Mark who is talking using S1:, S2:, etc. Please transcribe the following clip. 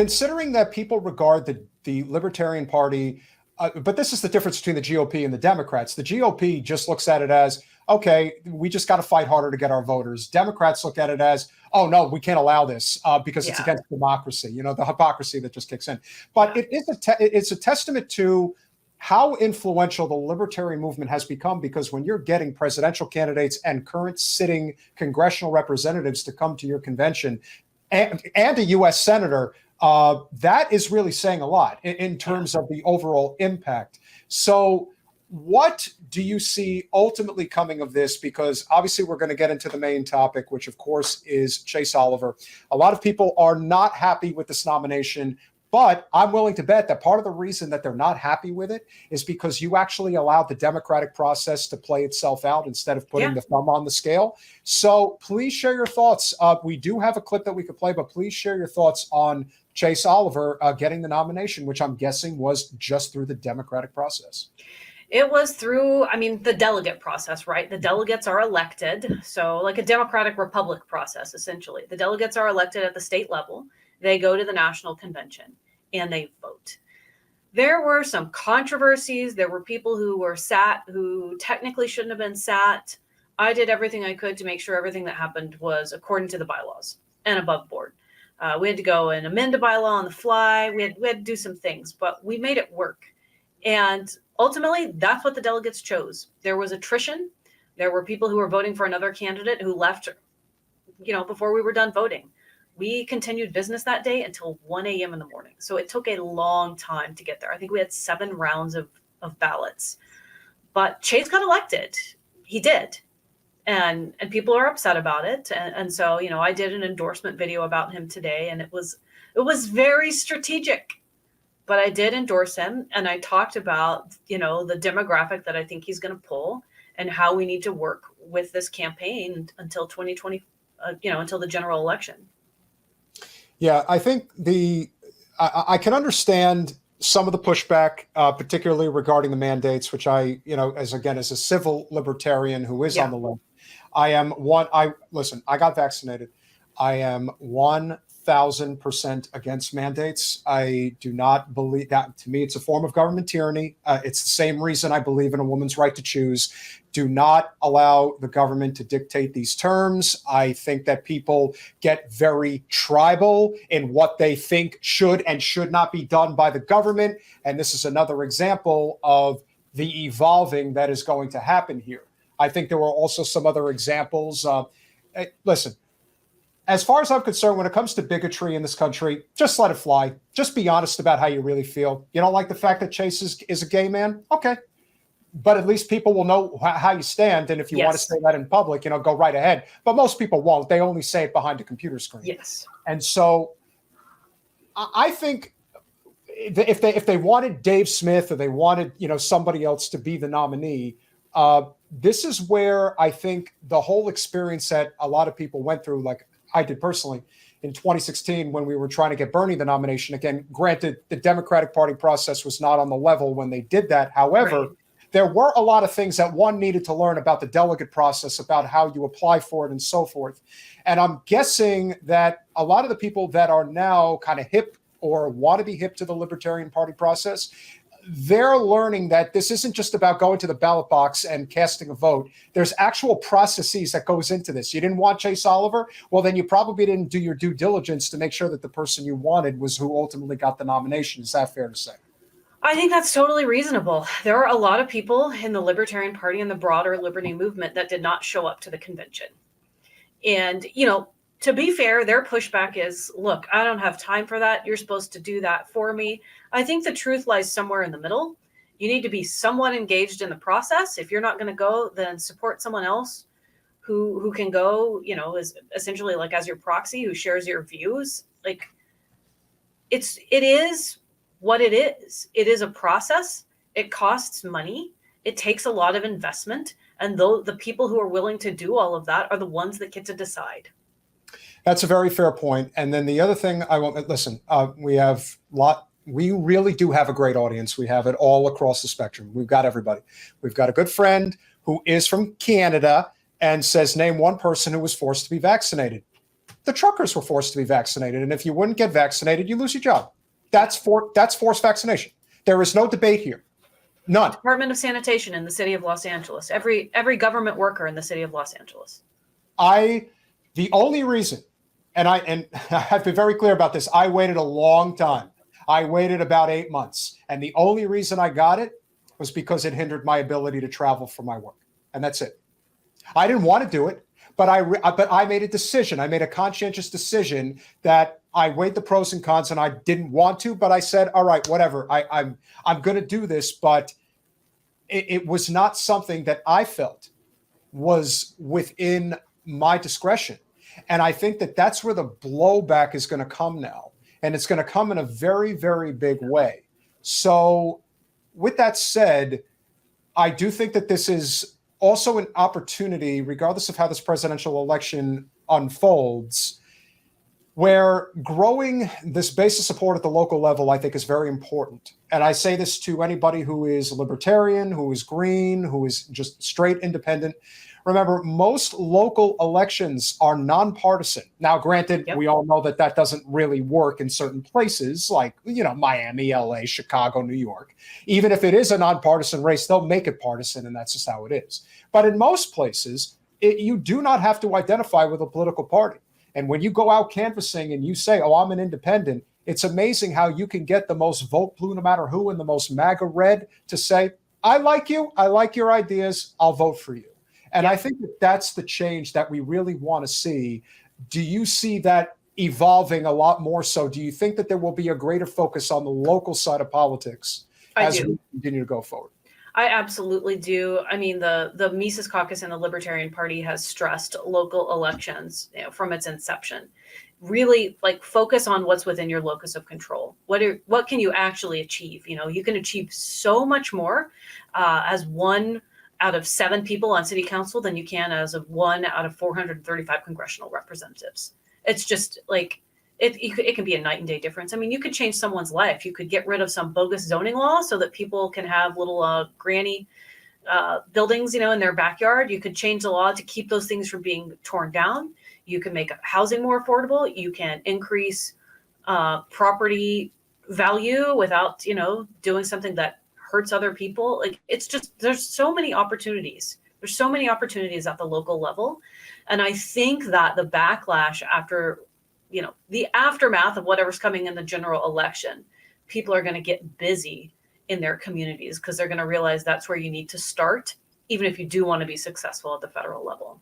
S1: considering that people regard the Libertarian Party, but this is the difference between the GOP and the Democrats. The GOP just looks at it as, okay, we just got to fight harder to get our voters. Democrats look at it as, oh, no, we can't allow this because it's against democracy, the hypocrisy that just kicks in. But it's a testament to how influential the libertarian movement has become, because when you're getting presidential candidates and current sitting congressional representatives to come to your convention and a U.S. senator, that is really saying a lot in terms of the overall impact. So what do you see ultimately coming of this? Because obviously we're going to get into the main topic, which of course is Chase Oliver. A lot of people are not happy with this nomination, but I'm willing to bet that part of the reason that they're not happy with it is because you actually allowed the democratic process to play itself out instead of putting the thumb on the scale. So please share your thoughts. We do have a clip that we could play, but please share your thoughts on Chase Oliver getting the nomination, which I'm guessing was just through the democratic process.
S2: It was through, the delegate process, right? The delegates are elected. So like a democratic republic process, essentially. The delegates are elected at the state level. They go to the national convention and they vote. There were some controversies. There were people who were sat who technically shouldn't have been sat. I did everything I could to make sure everything that happened was according to the bylaws and above board. We had to go and amend a bylaw on the fly. We had to do some things, but we made it work. And ultimately, that's what the delegates chose. There was attrition. There were people who were voting for another candidate who left, before we were done voting. We continued business that day until 1 a.m. in the morning. So it took a long time to get there. I think we had 7 rounds of ballots. But Chase got elected. He did. And people are upset about it. And so, I did an endorsement video about him today, and it was very strategic. But I did endorse him, and I talked about, the demographic that I think he's going to pull and how we need to work with this campaign until 2020, until the general election.
S1: Yeah, I think I can understand some of the pushback, particularly regarding the mandates, which I, as a civil libertarian who is on the left, I got vaccinated. I am 1,000% against mandates. I do not believe that. To me, it's a form of government tyranny. It's the same reason I believe in a woman's right to choose. Do not allow the government to dictate these terms. I think that people get very tribal in what they think should and should not be done by the government. And this is another example of the evolving that is going to happen here. I think there were also some other examples. Listen, as far as I'm concerned, when it comes to bigotry in this country, just let it fly. Just be honest about how you really feel. You don't like the fact that Chase is a gay man? Okay. But at least people will know how you stand. And if you want to say that in public, go right ahead. But most people won't. They only say it behind a computer screen.
S2: Yes.
S1: And so I think if they wanted Dave Smith or they wanted, somebody else to be the nominee, this is where I think the whole experience that a lot of people went through, like I did personally in 2016 when we were trying to get Bernie the nomination. Again, granted, the Democratic Party process was not on the level when they did that. However, there were a lot of things that one needed to learn about the delegate process, about how you apply for it and so forth. And I'm guessing that a lot of the people that are now kind of hip or want to be hip to the Libertarian Party process, they're learning that this isn't just about going to the ballot box and casting a vote. There's actual processes that goes into this. You didn't want Chase Oliver? Well, then you probably didn't do your due diligence to make sure that the person you wanted was who ultimately got the nomination. Is that fair to say?
S2: I think that's totally reasonable. There are a lot of people in the Libertarian Party and the broader liberty movement that did not show up to the convention. And, to be fair, their pushback is, look, I don't have time for that. You're supposed to do that for me. I think the truth lies somewhere in the middle. You need to be somewhat engaged in the process. If you're not going to go, then support someone else who can go, is essentially like as your proxy, who shares your views. Like it is what it is. It is a process. It costs money. It takes a lot of investment. And though the people who are willing to do all of that are the ones that get to decide.
S1: That's a very fair point. And then the other thing we really do have a great audience. We have it all across the spectrum. We've got everybody. We've got a good friend who is from Canada and says, name one person who was forced to be vaccinated. the truckers were forced to be vaccinated. And if you wouldn't get vaccinated, you lose your job. That's forced vaccination. There is no debate here. None.
S2: Department of Sanitation in the city of Los Angeles. Every government worker in the city of Los Angeles.
S1: The only reason, and I have been very clear about this, I waited a long time. I waited about 8 months. And the only reason I got it was because it hindered my ability to travel for my work. And that's it. I didn't want to do it, but I made a decision. I made a conscientious decision that I weighed the pros and cons, and I didn't want to, but I said, all right, whatever. I'm going to do this, but it was not something that I felt was within my discretion. And I think that that's where the blowback is going to come now. And it's going to come in a very, very big way. So with that said, I do think that this is also an opportunity, regardless of how this presidential election unfolds, where growing this base of support at the local level, I think, is very important. And I say this to anybody who is libertarian, who is green, who is just straight independent. Remember, most local elections are nonpartisan. Now, granted, we all know that that doesn't really work in certain places like, Miami, LA, Chicago, New York. Even if it is a nonpartisan race, they'll make it partisan, and that's just how it is. But in most places, you do not have to identify with a political party. And when you go out canvassing and you say, oh, I'm an independent, it's amazing how you can get the most vote blue no matter who and the most MAGA red to say, I like you, I like your ideas, I'll vote for you. And I think that that's the change that we really want to see. Do you see that evolving a lot more so? Do you think that there will be a greater focus on the local side of politics as we continue to go forward?
S2: I absolutely do. I mean, the Mises Caucus and the Libertarian Party has stressed local elections from its inception. Really, focus on what's within your locus of control. What can you actually achieve? You can achieve so much more as one out of 7 people on city council than you can as of 1 out of 435 congressional representatives. It's just it can be a night and day difference. I mean, you could change someone's life. You could get rid of some bogus zoning law so that people can have little granny buildings, in their backyard. You could change the law to keep those things from being torn down. You can make housing more affordable. You can increase property value without, doing something that hurts other people. It's just, there's so many opportunities. There's so many opportunities at the local level. And I think that the backlash after, the aftermath of whatever's coming in the general election, people are going to get busy in their communities because they're going to realize that's where you need to start, even if you do want to be successful at the federal level.